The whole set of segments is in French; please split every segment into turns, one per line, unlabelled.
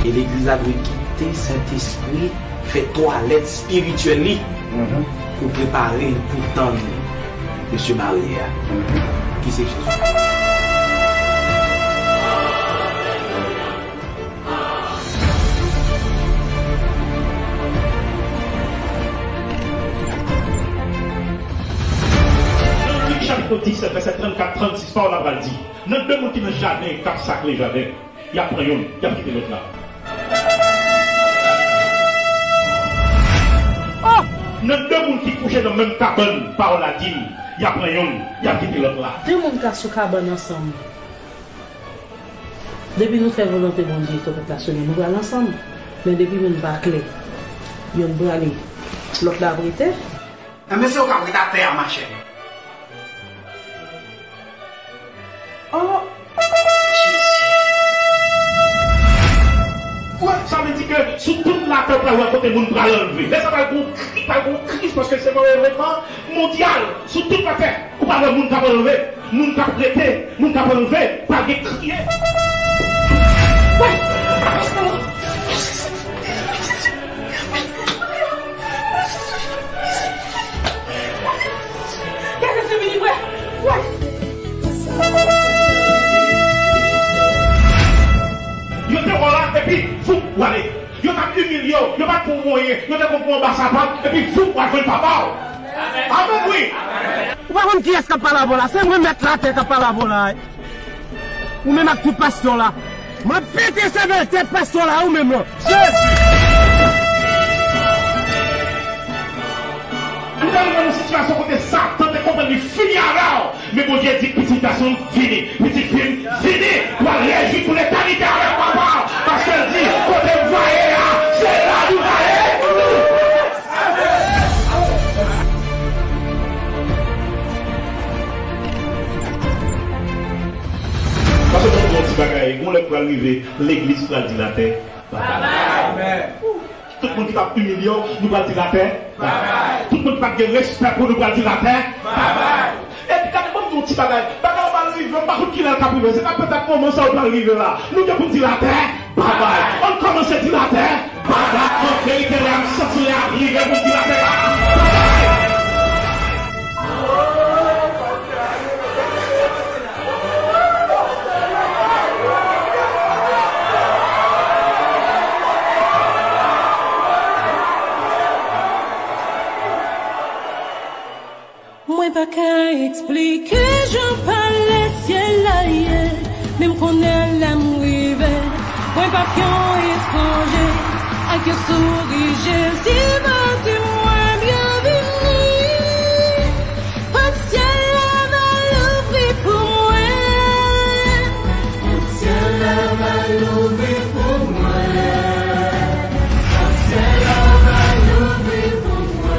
Et l'église a dû quitter Saint-Esprit, faire toilette spirituelle pour préparer pour tendre M. Maria, qui c'est Jésus.
Chapitre 17, verset 34-36, par la balle dit, nous deux gens qui n'ont jamais cap sacré jardin, il y a pris un, il y a quitté l'autre là. Oh! Nous deux gens qui couchent dans la même cabane, par la dîme, il y a pris un, il y a quitté l'autre là.
Deux gens qui sont sous cabane ensemble. Depuis nous faisons volonté de Dieu, il faut que nous allons ensemble. Mais depuis nous ne pas clé, nous allons aller. L'autre là, vérité.
Mais c'est au cas où tu as terre, ma chère.
Oh!
Ouais, ça veut dire que sous toute la terre, là, côté monde va l'enlever. Laissez pas une crise parce que c'est un événement mondial. Sous toute la terre, on va le monde qui va l'enlever. Le monde qui va prêter, le monde qui va l'enlever, pas de crier. Ouais! Yo te voilà et puis vous allez. Yo t'a humilié, yo pas pour moyen, yo te pour ambassadeur et puis vous pour jouer papa. Amen oui.
Ou pas qui est-ce qui parle là? C'est moi mettre la tête qui parle là. Ou même avec tout pasteur là. M'a pété sa tête pasteur là ou même là. Jésus.
Nous avons une situation où Satan te comprend, il finit alors. Mais mon Dieu dit que petite personne fini, petite fille fini. Pour réagir pour l'éternité avec papa. Parce qu'elle dit, côté vaillé là, c'est là du vaillé pour nous. Parce que tout le monde dit bagaille, on est pour arriver, l'église va dire la terre. Amen. Tout le monde qui va humilier, nous va dire la terre. Tout le monde qui va avoir respect pour nous va dire la terre. Et puis quand on dit un petit bagage, on va arriver, on va pas qui l'a capable. C'est pas peut-être comment ça on va arriver là. Nous devons dire la terre. On commence à dire la terre. En vérité, l'âme sortie à arriver pour dire la terre.
Moi pas qu'à expliquer, j'en parle ciel ailleurs, même qu'on est la mouille. Moi pas qu'un étranger, à que souris Jésus m'a dit moi bienvenue. Pas de ciel va l'ouvrir pour moi, pas de ciel va l'ouvrir pour moi, pas de ciel va l'ouvrir pour moi.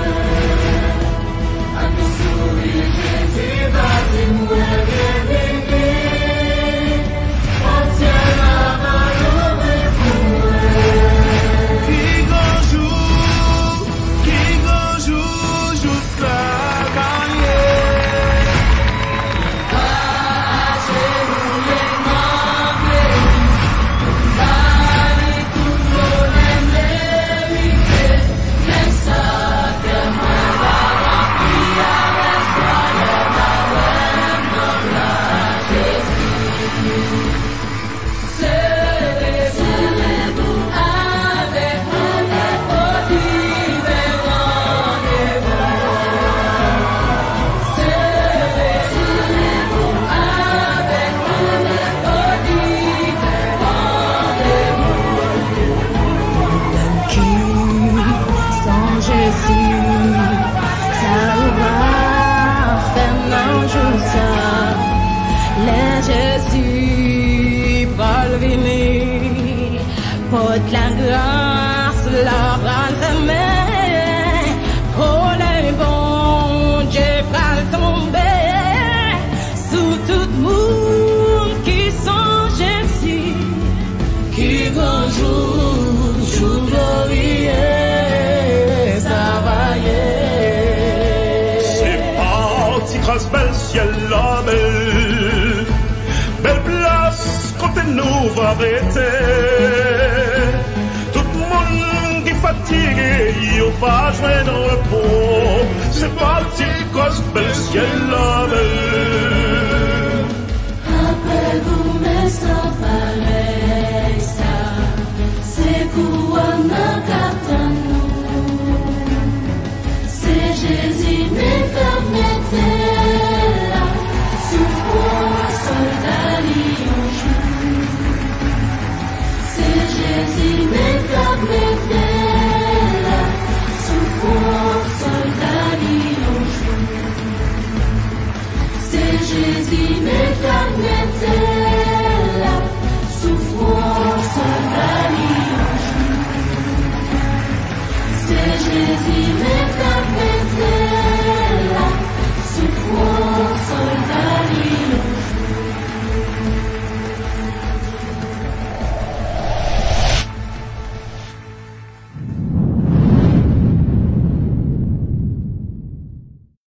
Porte la grâce, la rendre pour les bons Dieu va tomber sous tout le monde qui sont Jésus, qui grand jour glorieux, ça va y est.
C'est parti grâce bel ciel là, belle place quand nous va arrêter.
fatigué, il va joindre repos. C'est parti, gospel, ciel la belle.